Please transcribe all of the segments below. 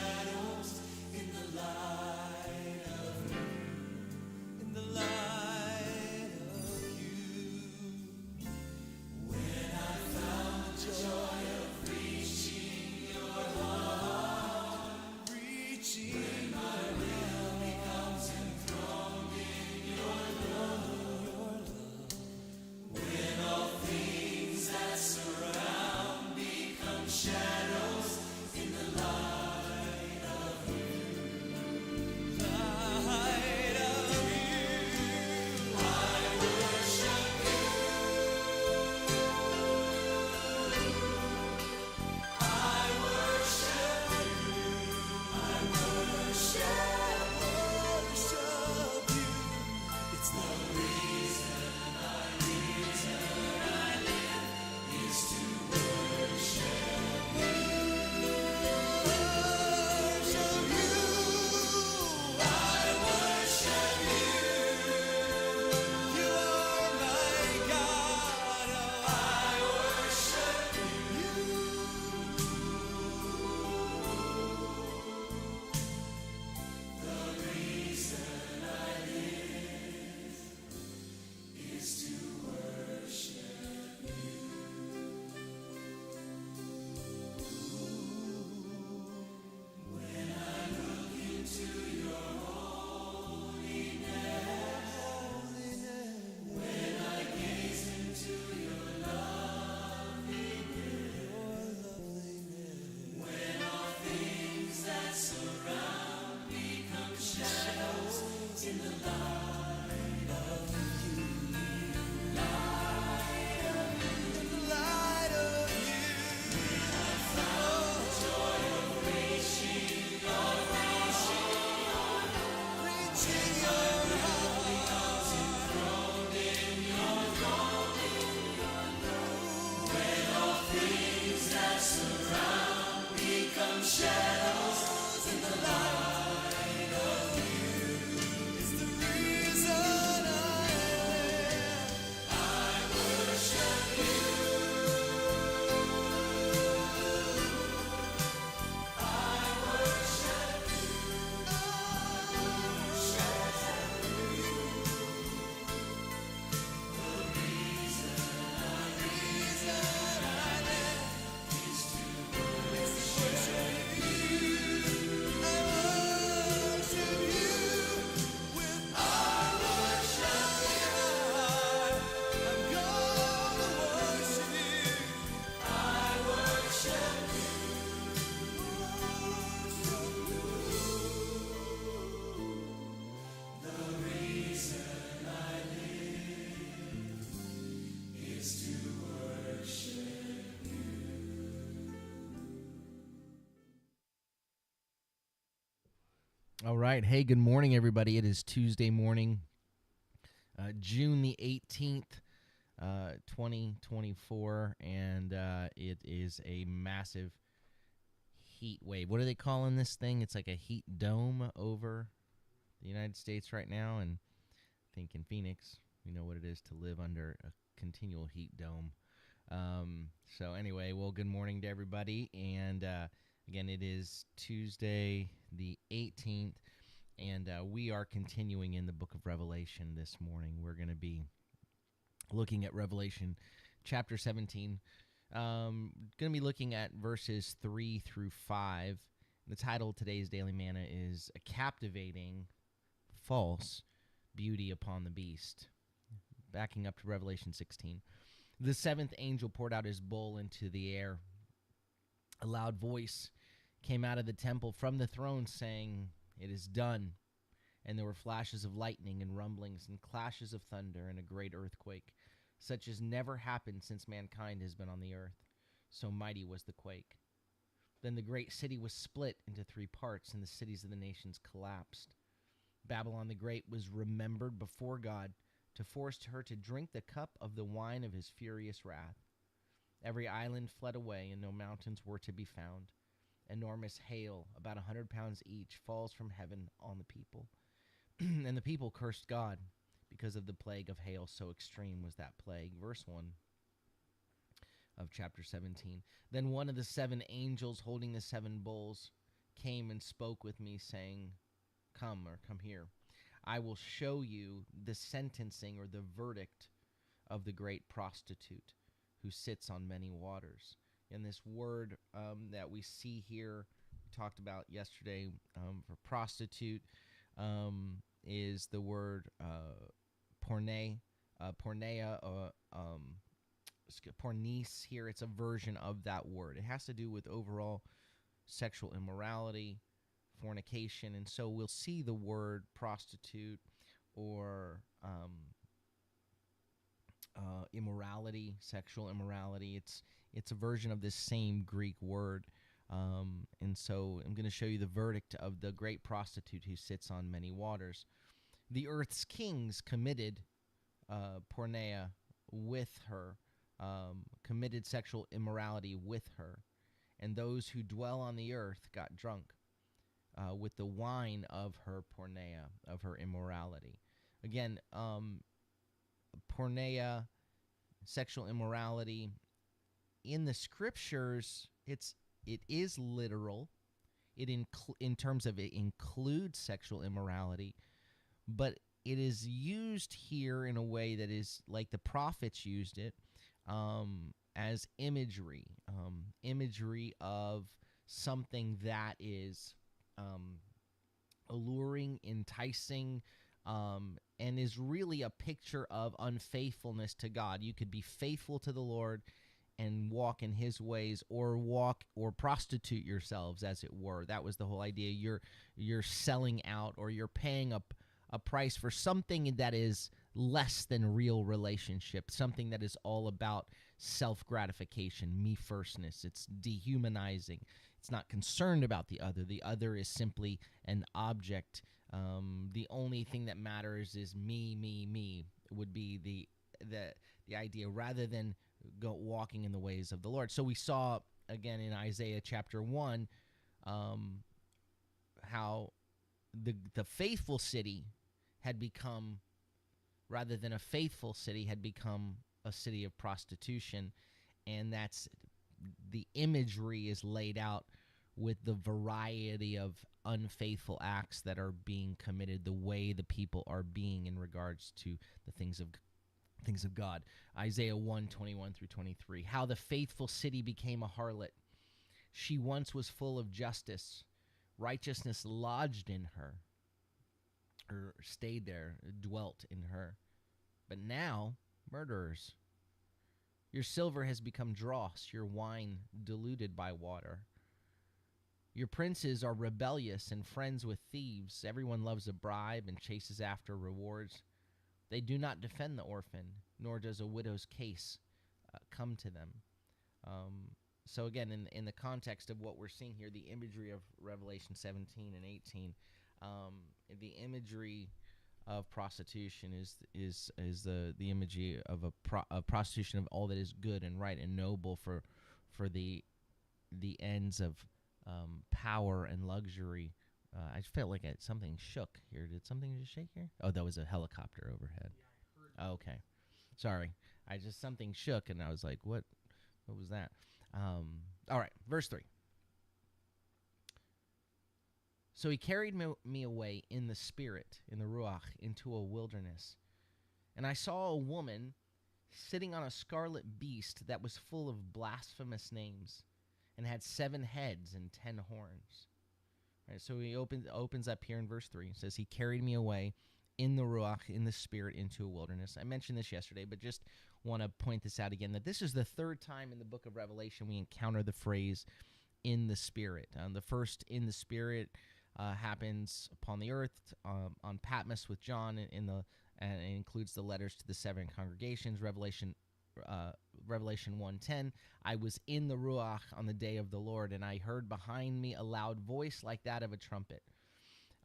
shadows in the light of you, in the light of you. When I found the joy of reaching your heart, reaching when my will becomes enthroned in your love, when all things that surround become shadows in the light of you, light of you, I worship you, I worship you, I worship you. It's the reason I live is to worship you. Worship you. I worship you. You are my God. Oh, I worship you. The reason I live is to worship you. When I look into your holiness, when I gaze into your loveliness, when all things that surround become shadows in the light of you, light of you, I found the joy of reaching your heart, reaching your heart, becomes enthroned in your love, when all things that surround become shadows in the light of you. It's the reason I live. I worship you. I worship you. The reason I live is to worship you. I worship you with I worship you. I'm gonna worship you. I worship you. The reason I live is to worship you. All right. Hey, good morning, everybody. It is Tuesday morning, June the 18th, 2024, and it is a massive heat wave. What are they calling this thing? It's like a heat dome over the United States right now, and I think in Phoenix, we know what it is to live under a continual heat dome. So anyway, well, good morning to everybody, and again, it is Tuesday the 18th, and we are continuing in the book of Revelation this morning. We're going to be looking at Revelation chapter 17. Going to be looking at verses 3 through 5. The title of today's Daily Manna is A Captivating False Beauty Upon the Beast. Backing up to Revelation 16. The seventh angel poured out his bowl into the air. A loud voice came out of the temple from the throne saying, "It is done." And there were flashes of lightning and rumblings and clashes of thunder and a great earthquake, such as never happened since mankind has been on the earth. So mighty was the quake. Then the great city was split into three parts, and the cities of the nations collapsed. Babylon the Great was remembered before God to force her to drink the cup of the wine of his furious wrath. Every island fled away, and no mountains were to be found. Enormous hail, about 100 pounds each, falls from heaven on the people. And the people cursed God because of the plague of hail, so extreme was that plague. Verse 1 of chapter 17. Then one of the seven angels holding the seven bowls came and spoke with me, saying, come or come here. I will show you the sentencing or the verdict of the great prostitute who sits on many waters. And this word that we see here, we talked about yesterday for prostitute, is the word porne, pornea, pornice here. It's a version of that word. It has to do with overall sexual immorality, fornication. And so we'll see the word prostitute or immorality, sexual immorality. It's a version of this same Greek word. And so I'm going to show you the verdict of the great prostitute who sits on many waters. The earth's kings committed porneia with her, committed sexual immorality with her, and those who dwell on the earth got drunk with the wine of her porneia, of her immorality. Again, porneia, sexual immorality, in the scriptures, it is literal. In terms of it includes sexual immorality, but it is used here in a way that is like the prophets used it, as imagery, imagery of something that is alluring, enticing, and is really a picture of unfaithfulness to God. You could be faithful to the Lord and walk in his ways, or walk or prostitute yourselves, as it were. That was the whole idea. You're selling out, or you're paying a price for something that is less than real relationship, something that is all about self-gratification, me-firstness. It's dehumanizing. It's not concerned about the other. The other is simply an object. The only thing that matters is me, would be the idea, rather than go walking in the ways of the Lord. So we saw, again, in Isaiah chapter 1, how the faithful city had become, rather than a faithful city, had become a city of prostitution. And that's the imagery is laid out with the variety of unfaithful acts that are being committed, the way the people are being in regards to the things of God. Isaiah 1:21 through 23. How the faithful city became a harlot. She once was full of justice. Righteousness lodged in her, or stayed there, dwelt in her. But now, murderers. Your silver has become dross, your wine diluted by water. Your princes are rebellious and friends with thieves. Everyone loves a bribe and chases after rewards. They do not defend the orphan, nor does a widow's case come to them. So again, in the context of what we're seeing here, the imagery of Revelation 17 and 18, the imagery of prostitution is the imagery of a prostitution of all that is good and right and noble for the ends of power and luxury. I felt like something shook here. Did something just shake here? Oh, that was a helicopter overhead. Yeah, I heard. Okay, sorry. Something shook, and I was like, "What? What was that?" All right, verse 3. So he carried me away in the spirit, in the ruach, into a wilderness, and I saw a woman sitting on a scarlet beast that was full of blasphemous names, and had 7 heads and 10 horns. Right, so he opens up here in verse 3. It says, he carried me away in the ruach, in the spirit, into a wilderness. I mentioned this yesterday, but just want to point this out again, that this is the 3rd time in the book of Revelation we encounter the phrase in the spirit. The first in the spirit happens upon the earth on Patmos with John, and it includes the letters to the 7 congregations. Revelation 1:10, I was in the Ruach on the day of the Lord, and I heard behind me a loud voice like that of a trumpet.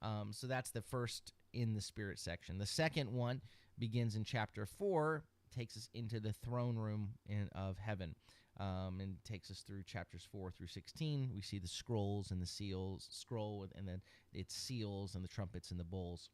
So that's the first in the Spirit section. The second one begins in chapter 4, takes us into the throne room of heaven, and takes us through chapters 4 through 16. We see the scrolls and the seals, and then its seals and the trumpets and the bowls.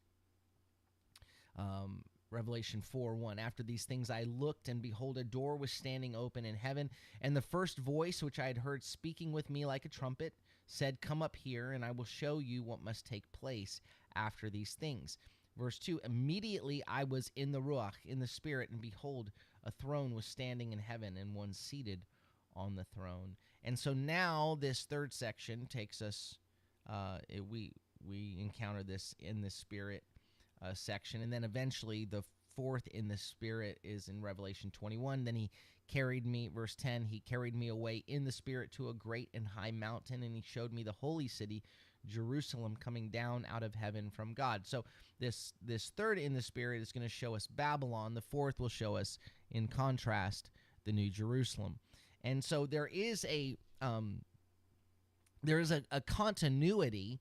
Revelation 4:1, after these things I looked, and behold, a door was standing open in heaven, and the first voice which I had heard speaking with me like a trumpet said, "Come up here, and I will show you what must take place after these things." Verse 2, immediately I was in the Ruach, in the Spirit, and behold, a throne was standing in heaven, and one seated on the throne. And so now this third section takes us, we encounter this in the Spirit section, and then eventually the fourth in the Spirit is in Revelation 21. Then he carried me, verse 10, he carried me away in the Spirit to a great and high mountain, and he showed me the holy city, Jerusalem, coming down out of heaven from God. So this third in the Spirit is going to show us Babylon. The fourth will show us, in contrast, the New Jerusalem. And so there is a continuity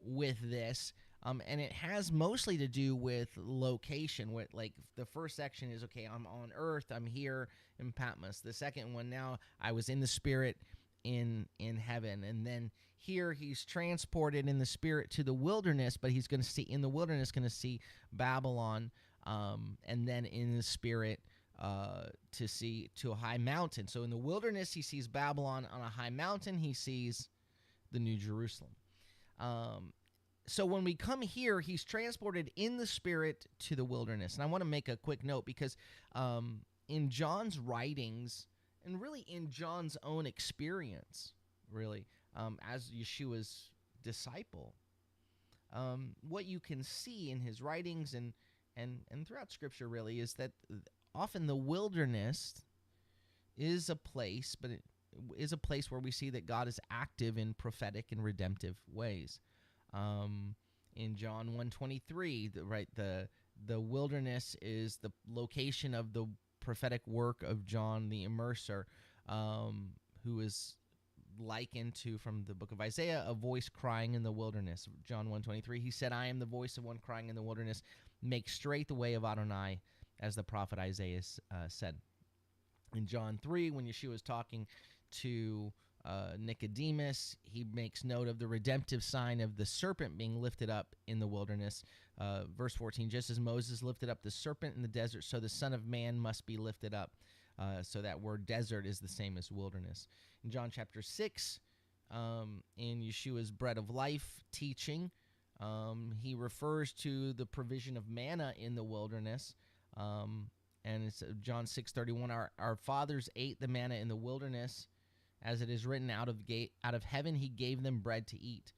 with this, and it has mostly to do with location. With, like, the first section is, okay, I'm on earth, I'm here in Patmos. The second one, now I was in the Spirit in heaven. And then here he's transported in the Spirit to the wilderness, but he's going to see, in the wilderness, going to see Babylon, and then in the Spirit to a high mountain. So in the wilderness, he sees Babylon. On a high mountain, he sees the New Jerusalem. So when we come here, he's transported in the Spirit to the wilderness. And I want to make a quick note, because in John's writings, and really in John's own experience, really, as Yeshua's disciple, what you can see in his writings and throughout Scripture, really, is that often the wilderness is a place, but it is a place where we see that God is active in prophetic and redemptive ways. In John 1:23, the wilderness is the location of the prophetic work of John the Immerser, who is likened to, from the book of Isaiah, a voice crying in the wilderness. John 1:23, he said, "I am the voice of one crying in the wilderness, make straight the way of Adonai," as the prophet Isaiah said. In John 3, when Yeshua is talking to Nicodemus, he makes note of the redemptive sign of the serpent being lifted up in the wilderness. Verse 14, just as Moses lifted up the serpent in the desert, so the Son of Man must be lifted up. So that word desert is the same as wilderness. In John chapter 6, in Yeshua's bread of life teaching, he refers to the provision of manna in the wilderness. And it's John 6:31, our fathers ate the manna in the wilderness, as it is written, out of heaven he gave them bread to eat.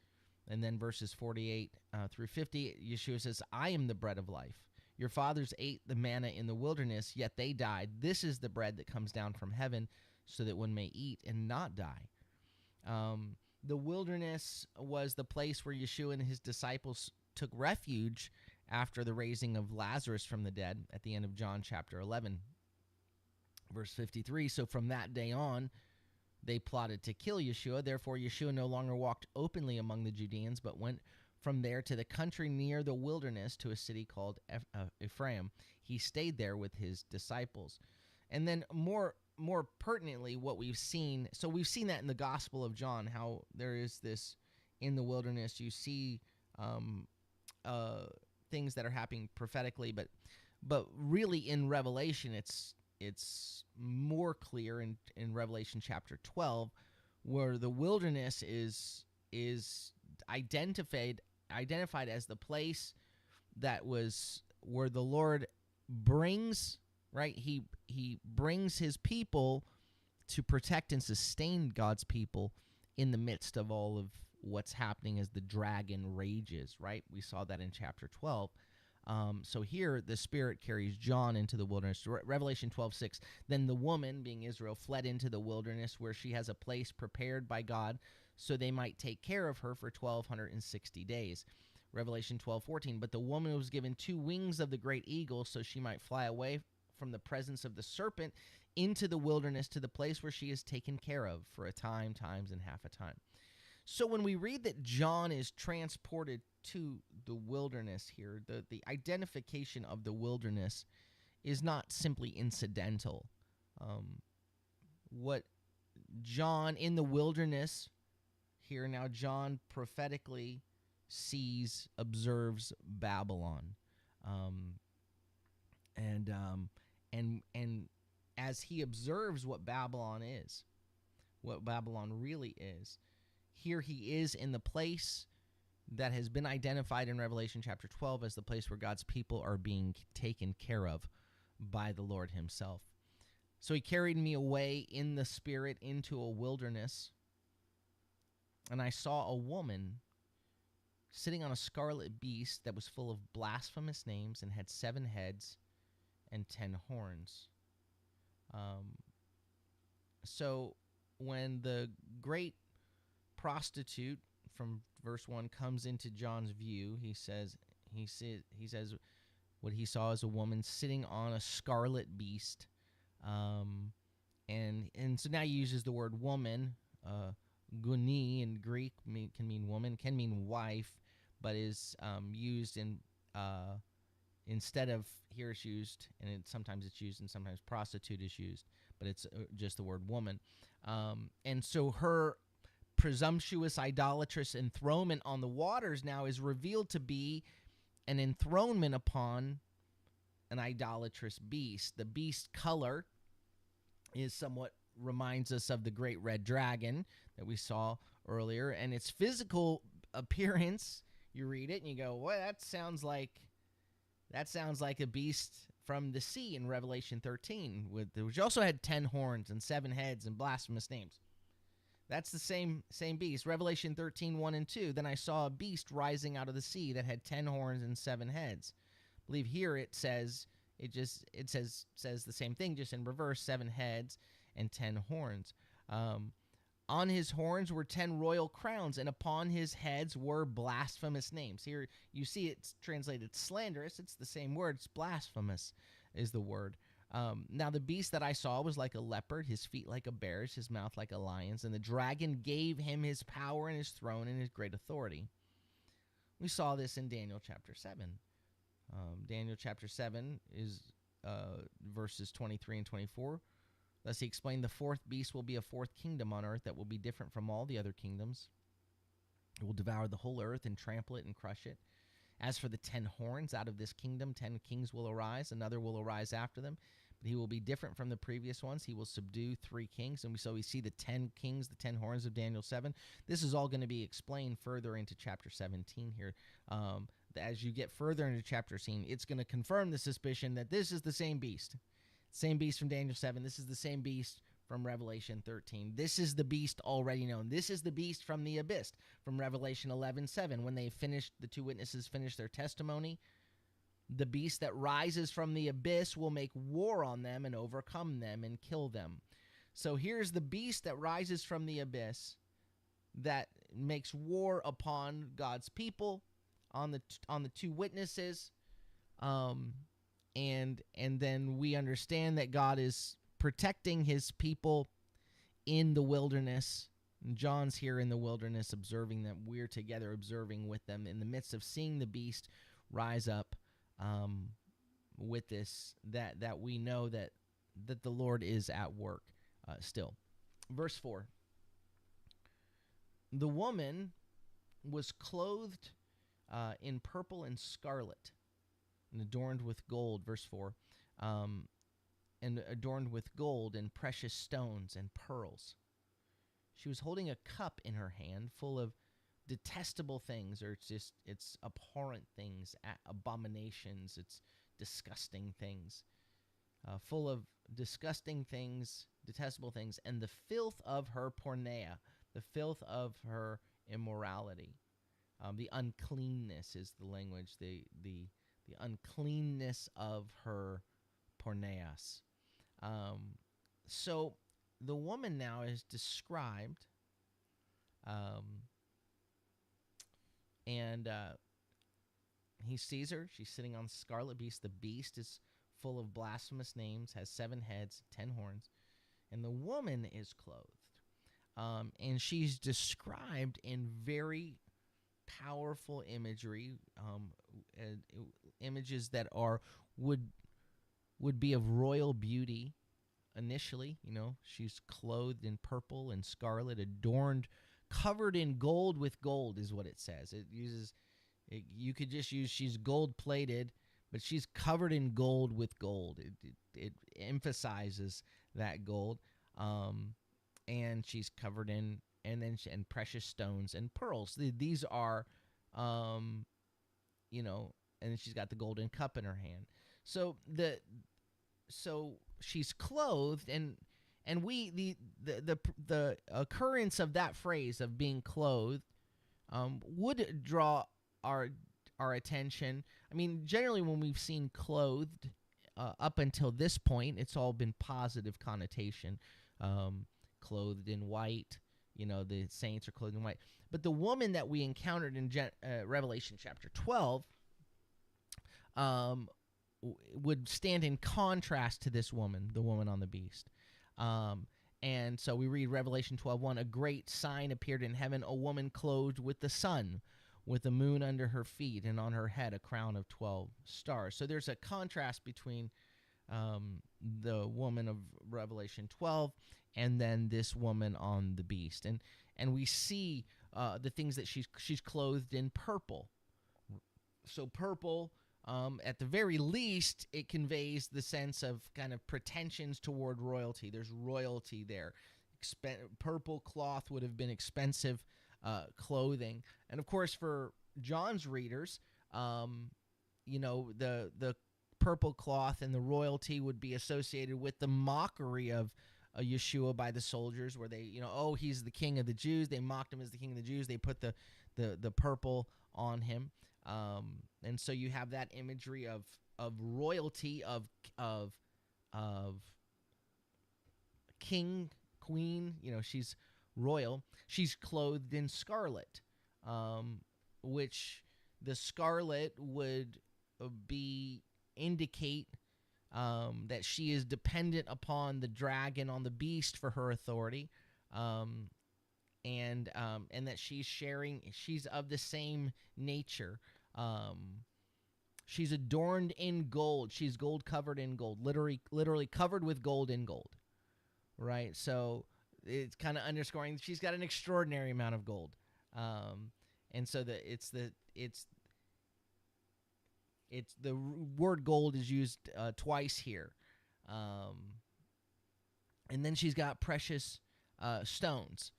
And then verses 48 through 50, Yeshua says, "I am the bread of life. Your fathers ate the manna in the wilderness, yet they died. This is the bread that comes down from heaven, so that one may eat and not die." The wilderness was the place where Yeshua and his disciples took refuge after the raising of Lazarus from the dead at the end of John chapter 11. Verse 53, so from that day on, they plotted to kill Yeshua. Therefore, Yeshua no longer walked openly among the Judeans, but went from there to the country near the wilderness, to a city called Ephraim. He stayed there with his disciples. And then more pertinently, what we've seen, so we've seen that in the Gospel of John, how there is this, in the wilderness, you see things that are happening prophetically, but really in Revelation, it's more clear in Revelation chapter 12, where the wilderness is identified as the place that was where the Lord brings, right? He brings his people to protect and sustain God's people in the midst of all of what's happening as the dragon rages, right? We saw that in chapter 12. So here, the Spirit carries John into the wilderness. Revelation 12:6. Then the woman, being Israel, fled into the wilderness, where she has a place prepared by God, so they might take care of her for 1,260 days. Revelation 12:14. But the woman was given 2 wings of the great eagle, so she might fly away from the presence of the serpent into the wilderness, to the place where she is taken care of for a time, times, and half a time. So when we read that John is transported to the wilderness here, the identification of the wilderness is not simply incidental. What John in the wilderness here, now John prophetically observes Babylon, and as he observes what Babylon is, what Babylon really is. Here he is in the place that has been identified in Revelation chapter 12 as the place where God's people are being taken care of by the Lord himself. So he carried me away in the spirit into a wilderness, and I saw a woman sitting on a scarlet beast that was full of blasphemous names and had 7 heads and 10 horns. So when the great prostitute from verse 1 comes into John's view, he says what he saw is a woman sitting on a scarlet beast. And so now he uses the word woman. Guni in Greek can mean woman, can mean wife, but is used in instead of here it's used, and sometimes it's used and sometimes prostitute is used, but it's just the word woman. And so her presumptuous, idolatrous enthronement on the waters now is revealed to be an enthronement upon an idolatrous beast. The beast color is somewhat reminds us of the great red dragon that we saw earlier, and its physical appearance, you read it and you go, well, that sounds like a beast from the sea in Revelation 13, which also had 10 horns and 7 heads and blasphemous names. That's the same beast. Revelation 13, 1 and 2. Then I saw a beast rising out of the sea that had 10 horns and 7 heads. I believe here it says the same thing, just in reverse, 7 heads and 10 horns. On his horns were 10 royal crowns, and upon his heads were blasphemous names. Here you see it's translated slanderous. It's the same word. It's blasphemous is the word. Now the beast that I saw was like a leopard, his feet like a bear's, his mouth like a lion's, and the dragon gave him his power and his throne and his great authority. We saw this in Daniel chapter 7. Daniel chapter 7 is verses 23 and 24. Thus he explained, the 4th beast will be a 4th kingdom on earth that will be different from all the other kingdoms. It will devour the whole earth and trample it and crush it. As for the 10 horns, out of this kingdom 10 kings will arise, another will arise after them, but he will be different from the previous ones. He will subdue 3 kings, and so we see the 10 kings, the 10 horns of Daniel 7. This is all going to be explained further into chapter 17 here. As you get further into chapter 17, it's going to confirm the suspicion that this is the same beast. Same beast from Daniel 7. This is the same beast from Revelation 13. This is the beast already known. This is the beast from the abyss, from Revelation 11:7. When the 2 witnesses finish their testimony, the beast that rises from the abyss will make war on them and overcome them and kill them. So here's the beast that rises from the abyss that makes war upon God's people, on the 2 witnesses. And then we understand that God is protecting his people in the wilderness. And John's here in the wilderness observing them. We're together observing with them in the midst of seeing the beast rise up with this, that we know that the Lord is at work still. Verse 4. The woman was clothed in purple and scarlet, and adorned with gold, verse 4, and adorned with gold and precious stones and pearls. She was holding a cup in her hand full of detestable things, or it's abhorrent things, abominations, it's disgusting things, full of disgusting things, detestable things, and the filth of her porneia, the filth of her immorality. The uncleanness is the language, the uncleanness of her porneas. So the woman now is described, and he sees her. She's sitting on the scarlet beast. The beast is full of blasphemous names, has 7 heads, 10 horns, and the woman is clothed. And she's described in very powerful imagery, images that would be of royal beauty initially. She's clothed in purple and scarlet, adorned, covered in gold with gold is what it says. You could just use she's gold plated, but she's covered in gold with gold. It emphasizes that gold. and she's covered in and precious stones and pearls. These are, you know, and then she's got the golden cup in her hand. So she's clothed, and we the occurrence of that phrase of being clothed would draw our our attention. I mean, generally when we've seen clothed up until this point, it's all been positive connotation. Clothed in white, you know, the saints are clothed in white. But the woman that we encountered in Revelation chapter 12 um, would stand in contrast to this woman, the woman on the beast. And so we read Revelation 12:1, a great sign appeared in heaven, a woman clothed with the sun, with the moon under her feet, and on her head a crown of 12 stars. So there's a contrast between the woman of Revelation 12 and then this woman on the beast. And we see the things that she's clothed in purple. So purple, at the very least, it conveys the sense of kind of pretensions toward royalty. There's royalty there. Purple cloth would have been expensive clothing. And of course, for John's readers, you know, the purple cloth and the royalty would be associated with the mockery of Yeshua by the soldiers, where they, you know, oh, he's the king of the Jews. They mocked him as the king of the Jews. They put the purple on him. And so you have that imagery of royalty, of king, queen. You know, she's royal. She's clothed in scarlet, which the scarlet would indicate that she is dependent upon the dragon, on the beast, for her authority, and that she's of the same nature. She's adorned in gold. She's gold covered in gold, literally covered with gold in gold, right? So it's kind of underscoring she's got an extraordinary amount of gold, and so it's the word gold is used twice here, and then she's got precious stones.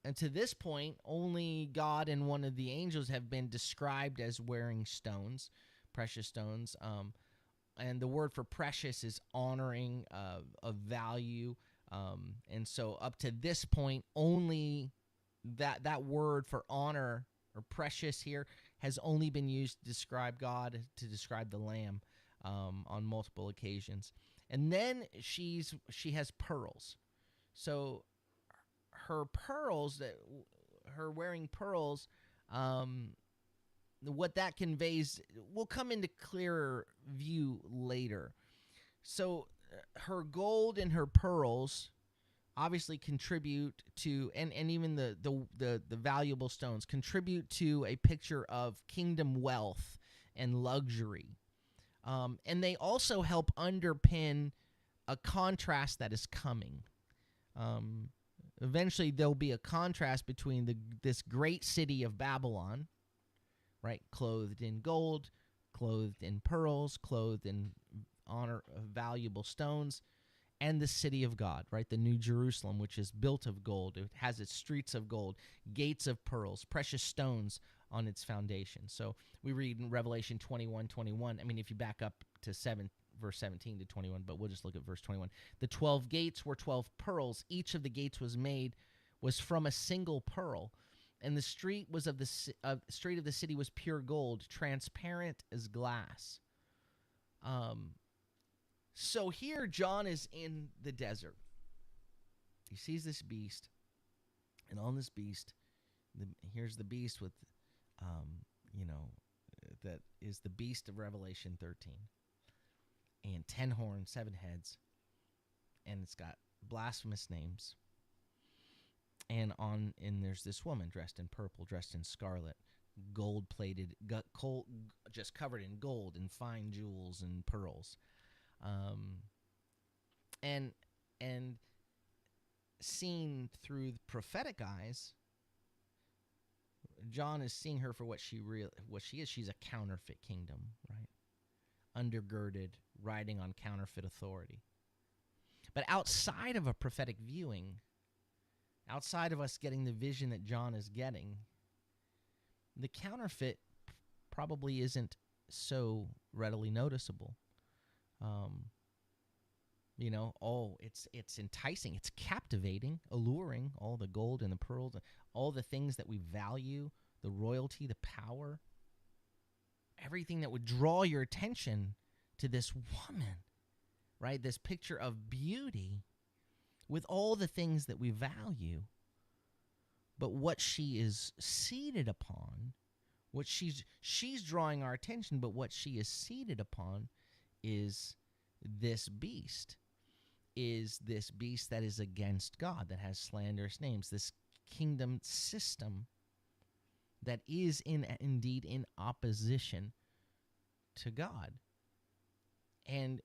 And to this point, only God and one of the angels have been described as wearing stones, precious stones. And the word for precious is honoring, of value. And so up to this point, only that word for honor or precious here has only been used to describe God, to describe the Lamb, on multiple occasions. And then she has pearls. So her wearing pearls, what that conveys will come into clearer view later. So her gold and her pearls obviously contribute to, and even the valuable stones contribute to a picture of kingdom wealth and luxury. And they also help underpin a contrast that is coming. Eventually, there'll be a contrast between this great city of Babylon, right, clothed in gold, clothed in pearls, clothed in honor of valuable stones, and the city of God, right, the New Jerusalem, which is built of gold. It has its streets of gold, gates of pearls, precious stones on its foundation. So we read in Revelation 21:21. I mean, if you back up to verse 17 to 21, but we'll just look at verse 21. The 12 gates were 12 pearls. Each of the gates was from a single pearl, and the street of the city was pure gold, transparent as glass. So here John is in the desert. He sees this beast, and on this beast, here's the beast with, that is the beast of Revelation 13. And 10 horns, 7 heads, and it's got blasphemous names. And there's this woman dressed in purple, dressed in scarlet, gold-plated, just covered in gold and fine jewels and pearls. And seen through the prophetic eyes, John is seeing her for what she is. She's a counterfeit kingdom, right? Undergirded, riding on counterfeit authority. But outside of a prophetic viewing, outside of us getting the vision that John is getting, the counterfeit probably isn't so readily noticeable. Um, it's enticing, it's captivating, alluring, all the gold and the pearls, all the things that we value, the royalty, the power, everything that would draw your attention to this woman, right? This picture of beauty with all the things that we value. But what she is seated upon, what she's drawing our attention, but what she is seated upon is this beast, that is against God, that has slanderous names, this kingdom system that is indeed in opposition to God. And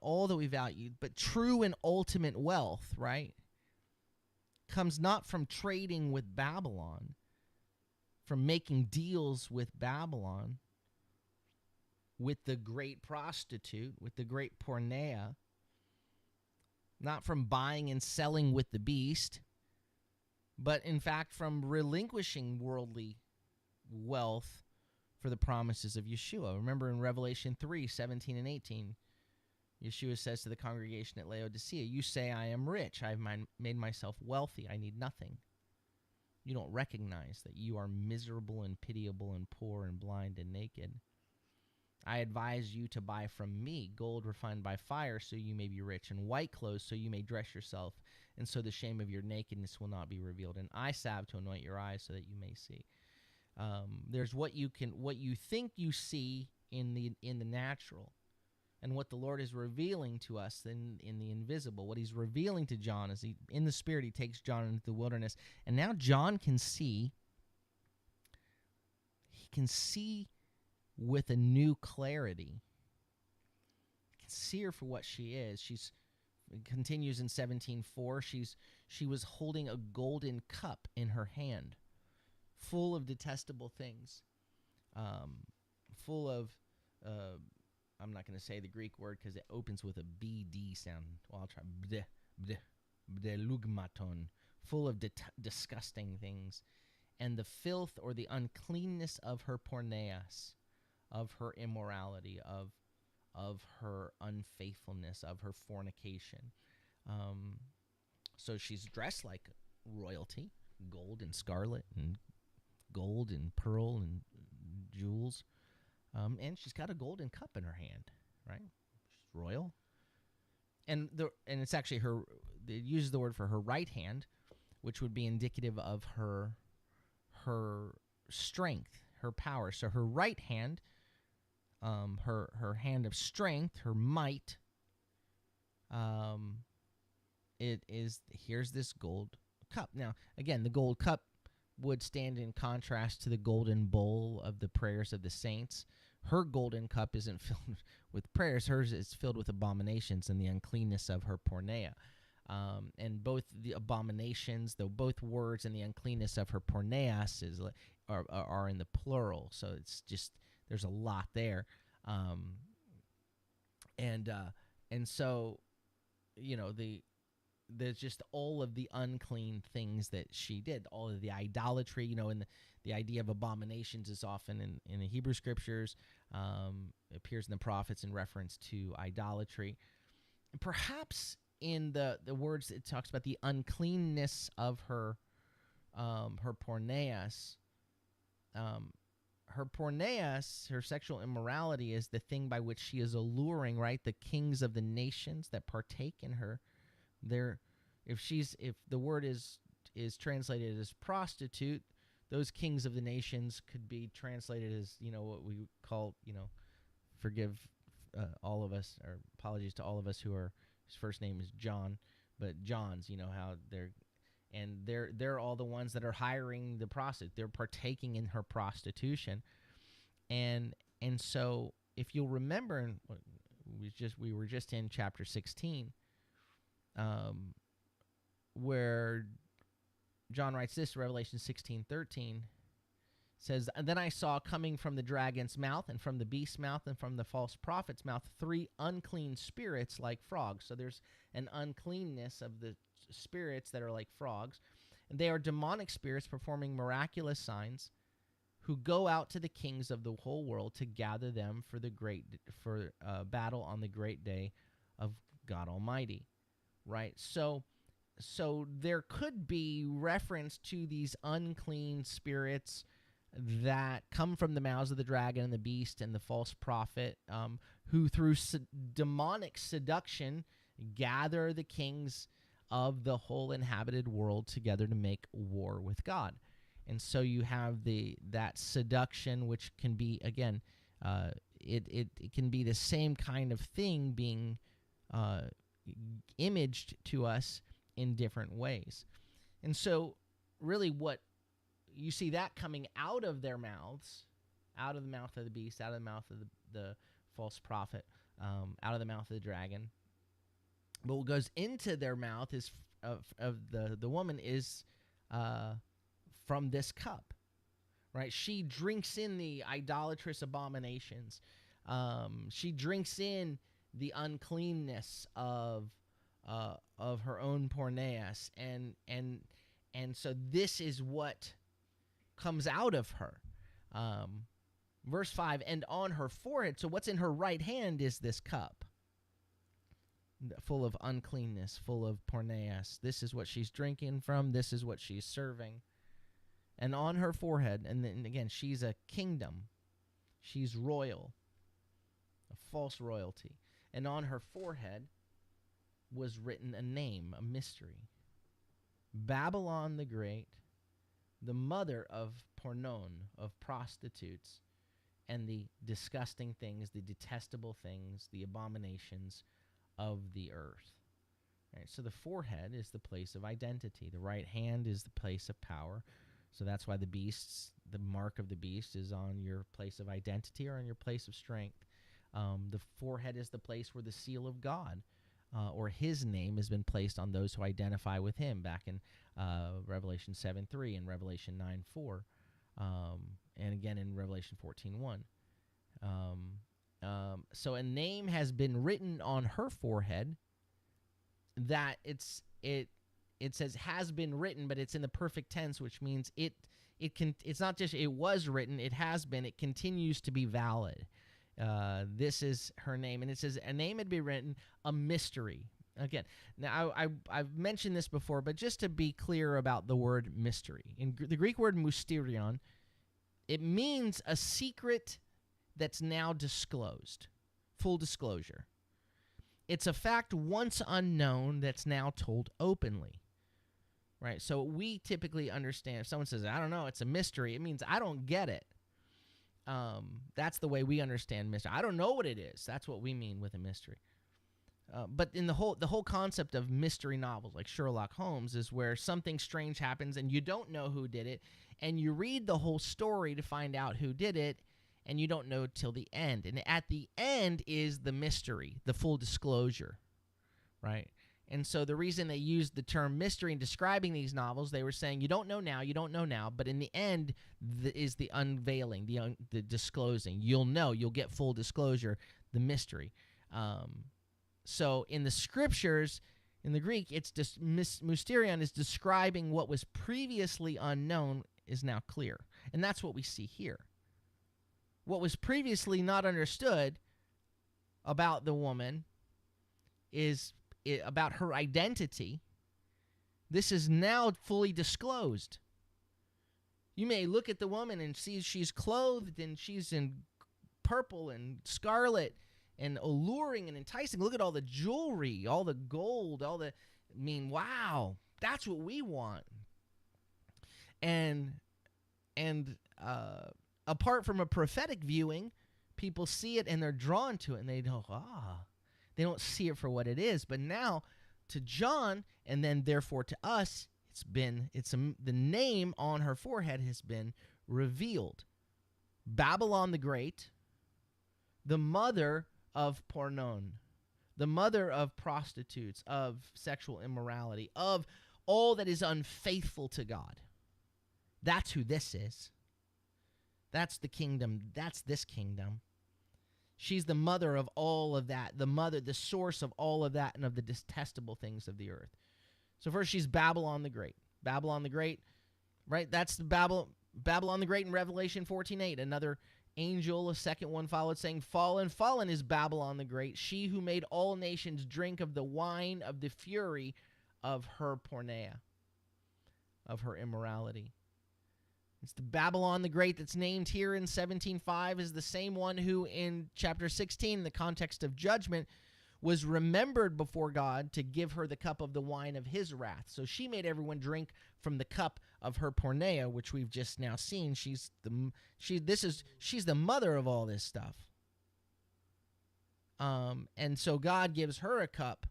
all that we value, but true and ultimate wealth, right, comes not from trading with Babylon, from making deals with Babylon, with the great prostitute, with the great porneia, not from buying and selling with the beast, but in fact from relinquishing worldly wealth for the promises of Yeshua. Remember in Revelation 3:17 and 18, Yeshua says to the congregation at Laodicea, "You say I am rich, I have made myself wealthy, I need nothing. You don't recognize that you are miserable and pitiable and poor and blind and naked. I advise you to buy from me gold refined by fire so you may be rich, and white clothes so you may dress yourself, and so the shame of your nakedness will not be revealed, and eye salve to anoint your eyes so that you may see." There's what you think you see in the natural, and what the Lord is revealing to us in the invisible. What he's revealing to John is in the Spirit, he takes John into the wilderness, and now John can see. He can see with a new clarity. You can see her for what she is. It continues in 17:4. She was holding a golden cup in her hand, full of detestable things, full of. I'm not going to say the Greek word because it opens with a BD sound. Well, I'll try. Bdelugmaton, full of disgusting things, and the filth or the uncleanness of her porneas, of her immorality, of her unfaithfulness, of her fornication. So she's dressed like royalty, gold and scarlet and gold and pearl and jewels. And she's got a golden cup in her hand, right? She's royal. And it's actually her, it uses the word for her right hand, which would be indicative of her strength, her power. So her right hand, her hand of strength, her might, here's this gold cup. Now, again, the gold cup would stand in contrast to the golden bowl of the prayers of the saints. Her golden cup isn't filled with prayers. Hers is filled with abominations and the uncleanness of her porneia. And both the abominations, though both words, and the uncleanness of her porneas are in the plural. So it's just, there's a lot there. And so, there's just all of the unclean things that she did, all of the idolatry, and the idea of abominations is often in the Hebrew scriptures, appears in the prophets in reference to idolatry. Perhaps in the words, it talks about the uncleanness of her porneas. Her porneas, her sexual immorality, is the thing by which she is alluring, right, the kings of the nations that partake in her. If the word is translated as prostitute, those kings of the nations could be translated as, what we call, forgive all of us, or apologies to all of us his first name is John, but John's, how they're all the ones that are hiring the prostitute. They're partaking in her prostitution. And so if you'll remember, we were just in chapter 16, where John writes this, Revelation 16:13, says, "And then I saw coming from the dragon's mouth and from the beast's mouth and from the false prophet's mouth 3 unclean spirits like frogs." So there's an uncleanness of the spirits that are like frogs. And they are demonic spirits performing miraculous signs, who go out to the kings of the whole world to gather them for the battle on the great day of God Almighty. Right? So there could be reference to these unclean spirits that come from the mouths of the dragon and the beast and the false prophet, who through demonic seduction gather the kings of the whole inhabited world together to make war with God. And so you have that seduction, which can be, again, it can be the same kind of thing being imaged to us in different ways. And so really what you see that coming out of their mouths, out of the mouth of the beast, out of the mouth of the false prophet, out of the mouth of the dragon. But what goes into their mouth is of the woman is from this cup, right? She drinks in the idolatrous abominations. She drinks in the uncleanness of her own porneas, and so this is what comes out of her. Verse 5, and on her forehead, so what's in her right hand is this cup, full of uncleanness, full of porneas. This is what she's drinking from. This is what she's serving. And on her forehead, and then again, she's a kingdom. She's royal, a false royalty. And on her forehead was written a name, a mystery. Babylon the Great, the mother of pornon, of prostitutes, and the disgusting things, the detestable things, the abominations of the earth. Right, so the forehead is the place of identity. The right hand is the place of power. So that's why the mark of the beast is on your place of identity or on your place of strength. The forehead is the place where the seal of God or his name has been placed on those who identify with him, back in Revelation 7:3 and Revelation 9:4, and again in Revelation 14:1. So a name has been written on her forehead that it says has been written, but it's in the perfect tense, which means it's not just it was written, it has been, it continues to be valid. This is her name, and it says a name had been written, a mystery. Again, now I've mentioned this before, but just to be clear about the word mystery, in the Greek word mysterion, it means a secret that's now disclosed, full disclosure. It's a fact once unknown that's now told openly, right? So we typically understand if someone says, I don't know, it's a mystery, it means I don't get it. That's the way we understand mystery. I don't know what it is. That's what we mean with a mystery. But in the whole concept of mystery novels like Sherlock Holmes is where something strange happens and you don't know who did it, and you read the whole story to find out who did it, and you don't know till the end. And at the end is the mystery, the full disclosure, right? And so the reason they used the term mystery in describing these novels, they were saying you don't know now, but in the end is the unveiling, the disclosing. You'll know, you'll get full disclosure, the mystery. So in the scriptures, in the Greek, it's just mysterion is describing what was previously unknown is now clear. And that's what we see here. What was previously not understood about the woman is about her identity. This is now fully disclosed. You may look at the woman and see she's clothed and she's in purple and scarlet and alluring and enticing. Look at all the jewelry, all the gold, wow, that's what we want. And apart from a prophetic viewing, people see it and they're drawn to it and they go, they don't see it for what it is. But now to John, and then therefore to us, the name on her forehead has been revealed. Babylon the Great, the mother of pornon, the mother of prostitutes, of sexual immorality, of all that is unfaithful to God. That's who this is. That's the kingdom. That's this kingdom. She's the mother of all of that, the source of all of that and of the detestable things of the earth. So first she's Babylon the Great. Babylon the Great, right? That's the Babylon the Great in Revelation 14:8. Another angel, a second one followed, saying, Fallen, fallen is Babylon the Great, she who made all nations drink of the wine of the fury of her porneia, of her immorality. It's the Babylon the Great that's named here in 17:5 is the same one who in chapter 16, in the context of judgment, was remembered before God to give her the cup of the wine of his wrath. So she made everyone drink from the cup of her porneia, which we've just now seen. She's the mother of all this stuff. And so God gives her a cup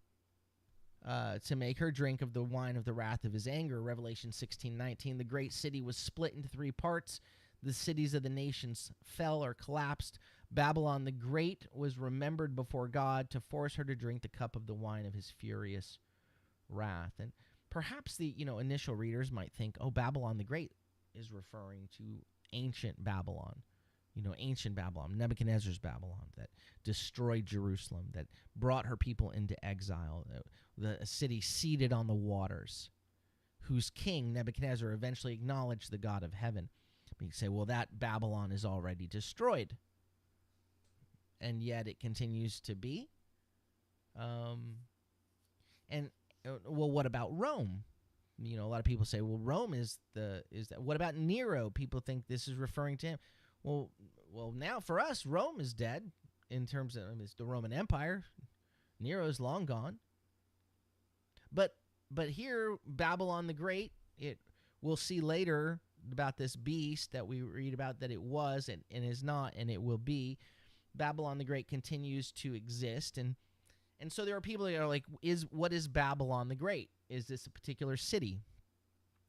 to make her drink of the wine of the wrath of his anger. Revelation 16:19. The great city was split into 3 parts. The cities of the nations fell or collapsed. Babylon the Great was remembered before God to force her to drink the cup of the wine of his furious wrath. And perhaps the initial readers might think, oh, Babylon the Great is referring to ancient Babylon. Ancient Babylon, Nebuchadnezzar's Babylon that destroyed Jerusalem, that brought her people into exile, the city seated on the waters, whose king, Nebuchadnezzar, eventually acknowledged the God of heaven. You say, well, that Babylon is already destroyed. And yet it continues to be. Well, what about Rome? A lot of people say, well, Rome is that. What about Nero? People think this is referring to him. Well, now for us, Rome is dead in terms of it's the Roman Empire. Nero's long gone. But here, Babylon the Great, we'll see later about this beast that we read about that it was and is not and it will be. Babylon the Great continues to exist, and so there are people that are like, what is Babylon the Great? Is this a particular city?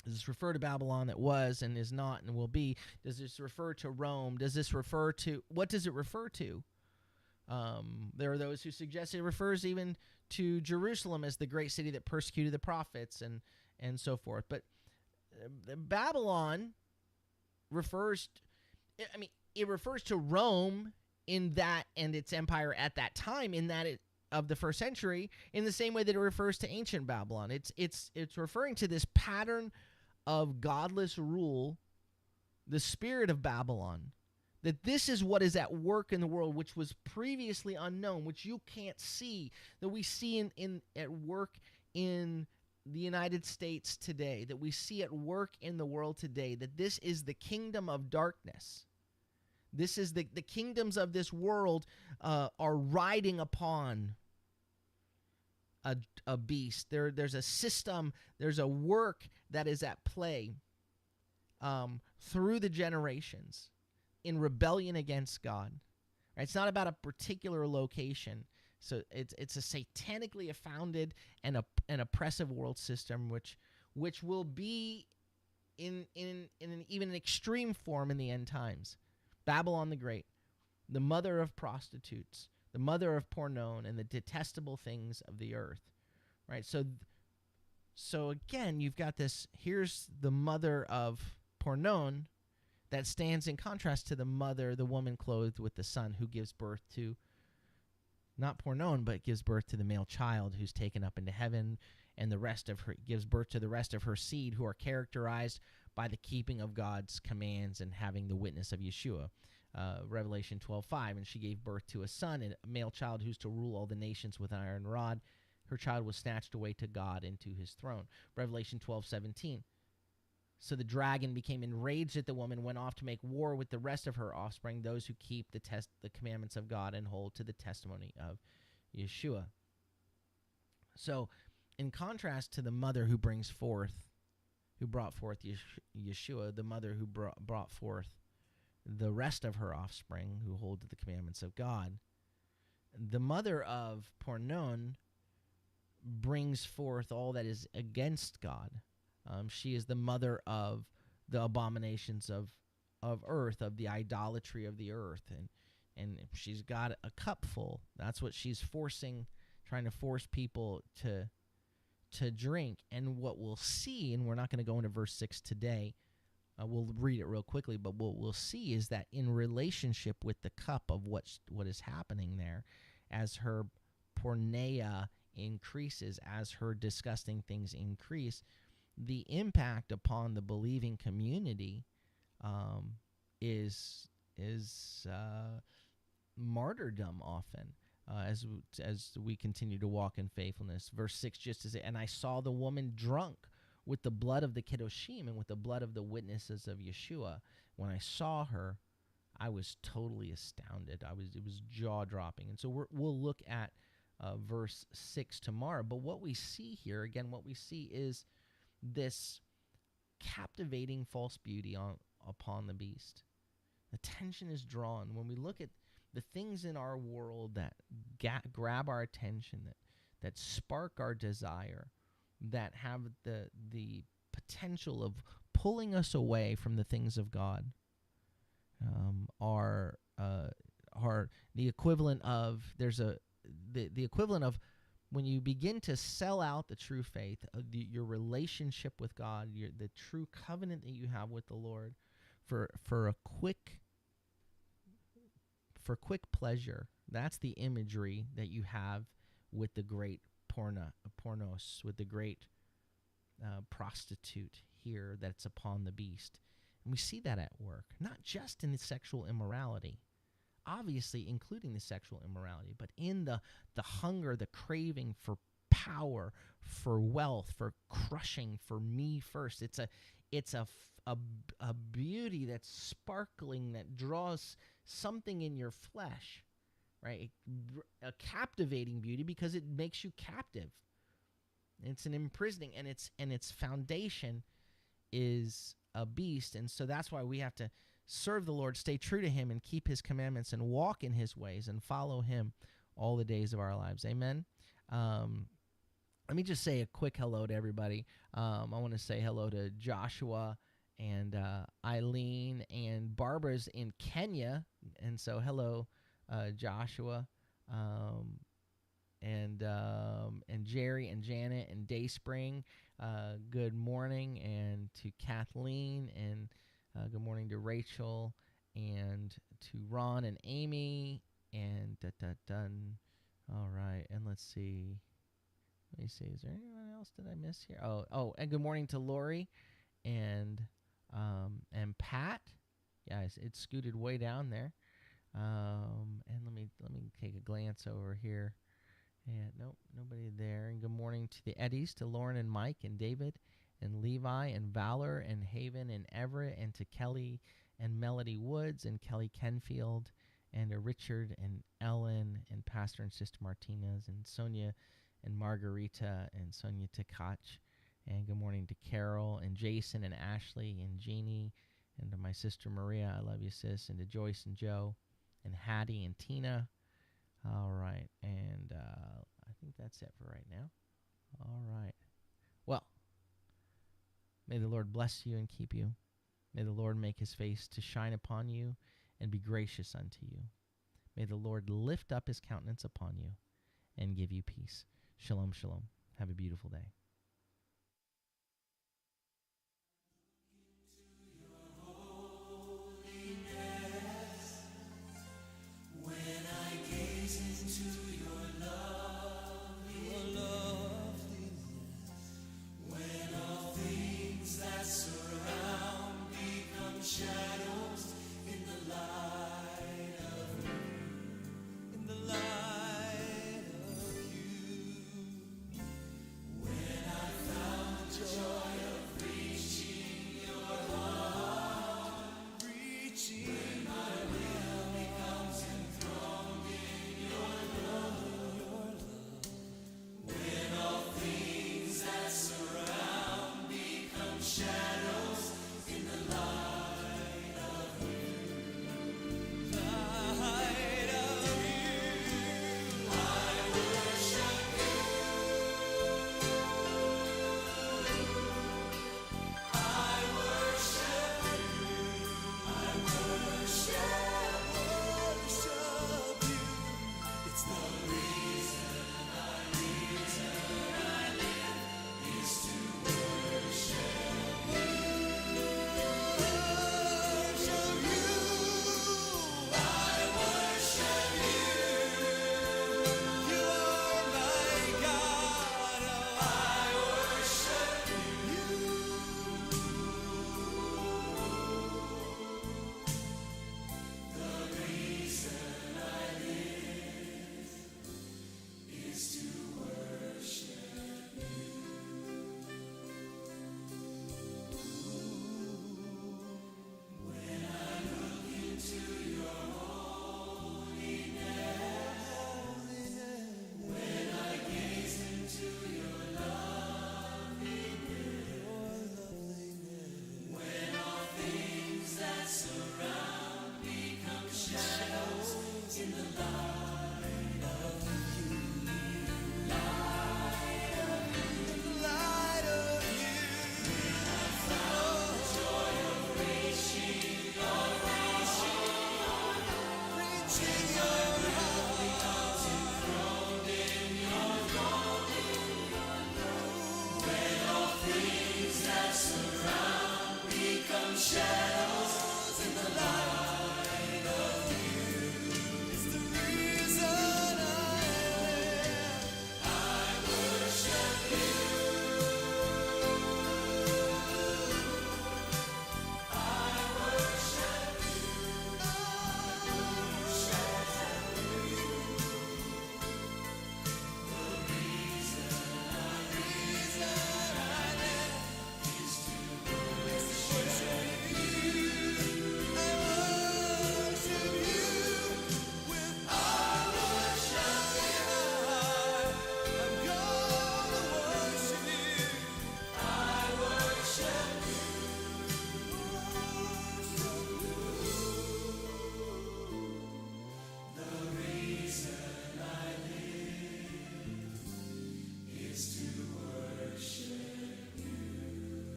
Does this refer to Babylon that was and is not and will be? Does this refer to Rome? Does this refer to, what does it refer to? There are those who suggest it refers even to Jerusalem as the great city that persecuted the prophets and so forth. But Babylon refers, it refers to Rome in that and its empire at that time, in that of the first century, in the same way that it refers to ancient Babylon. It's referring to this pattern of godless rule, the spirit of Babylon, that this is what is at work in the world, which was previously unknown, which you can't see, that we see at work in the United States today, that we see at work in the world today, that this is the kingdom of darkness. This is the kingdoms of this world are riding upon a beast. There's a system, there's a work that is at play through the generations in rebellion against God. Right? It's not about a particular location. So it's a satanically founded and an oppressive world system, which will be in even an extreme form in the end times. Babylon the Great, the mother of prostitutes, the mother of pornon, and the detestable things of the earth. Right? So again, you've got this, here's the mother of pornon that stands in contrast to the woman clothed with the sun, who gives birth to, not pornon, but gives birth to the male child who's taken up into heaven, and gives birth to the rest of her seed, who are characterized by the keeping of God's commands and having the witness of Yeshua. Revelation 12:5, and she gave birth to a son, a male child who's to rule all the nations with an iron rod. Her child was snatched away to God and to his throne. Revelation 12:17. So the dragon became enraged at the woman, went off to make war with the rest of her offspring, those who keep the commandments of God and hold to the testimony of Yeshua. So, in contrast to the mother who brought forth Yeshua, the mother who brought forth the rest of her offspring who hold to the commandments of God, the mother of pornon brings forth all that is against God. She is the mother of the abominations of earth, of the idolatry of the earth, and she's got a cup full. That's what she's trying to force people to drink. And what we'll see, and we're not going to go into verse 6 today, we'll read it real quickly, but what we'll see is that in relationship with the cup of what is happening there, as her porneia increases, as her disgusting things increase, the impact upon the believing community is martyrdom often. As we continue to walk in faithfulness. Verse 6 just as and I saw the woman drunk with the blood of the Kedoshim and with the blood of the witnesses of Yeshua. When I saw her, I was totally astounded. It was jaw-dropping. And so we'll look at verse 6 tomorrow. But what we see here, again, what we see is this captivating false beauty upon the beast. Attention is drawn. When we look at the things in our world that grab our attention, that spark our desire, that have the potential of pulling us away from the things of God, are the equivalent of the equivalent of when you begin to sell out the true faith, your relationship with God, the true covenant that you have with the Lord, for quick pleasure. That's the imagery that you have with the great pornos, with the great prostitute here that's upon the beast. And we see that at work, not just in the sexual immorality, obviously including the sexual immorality, but in the hunger, the craving for power, for wealth, for crushing, for me first. It's a beauty that's sparkling, that draws something in your flesh, right? A captivating beauty because it makes you captive. It's an imprisoning, and its foundation is a beast. And so that's why we have to serve the Lord, stay true to him, and keep his commandments, and walk in his ways, and follow him all the days of our lives. Amen. Let me just say a quick hello to everybody. I want to say hello to Joshua and Eileen, and Barbara's in Kenya. And so hello, Joshua, and Jerry and Janet and Dayspring. Good morning, and to Kathleen, and good morning to Rachel, and to Ron and Amy, and done. All right, and let's see. Let me see. Is there anyone else that I miss here? Oh, and good morning to Lori, and Pat. Yeah, it's scooted way down there. And let me take a glance over here. And nope, nobody there. And good morning to the Eddies, to Lauren and Mike and David and Levi and Valor and Haven and Everett, and to Kelly and Melody Woods and Kelly Kenfield, and to Richard and Ellen and Pastor and Sister Martinez and Sonia and Margarita and Sonia Takach. And good morning to Carol and Jason and Ashley and Jeannie, and to my sister Maria, I love you, sis, and to Joyce and Joe and Hattie and Tina. All right, and I think that's it for right now. All right. Well, may the Lord bless you and keep you. May the Lord make his face to shine upon you and be gracious unto you. May the Lord lift up his countenance upon you and give you peace. Shalom, shalom. Have a beautiful day. In the light of you, when light.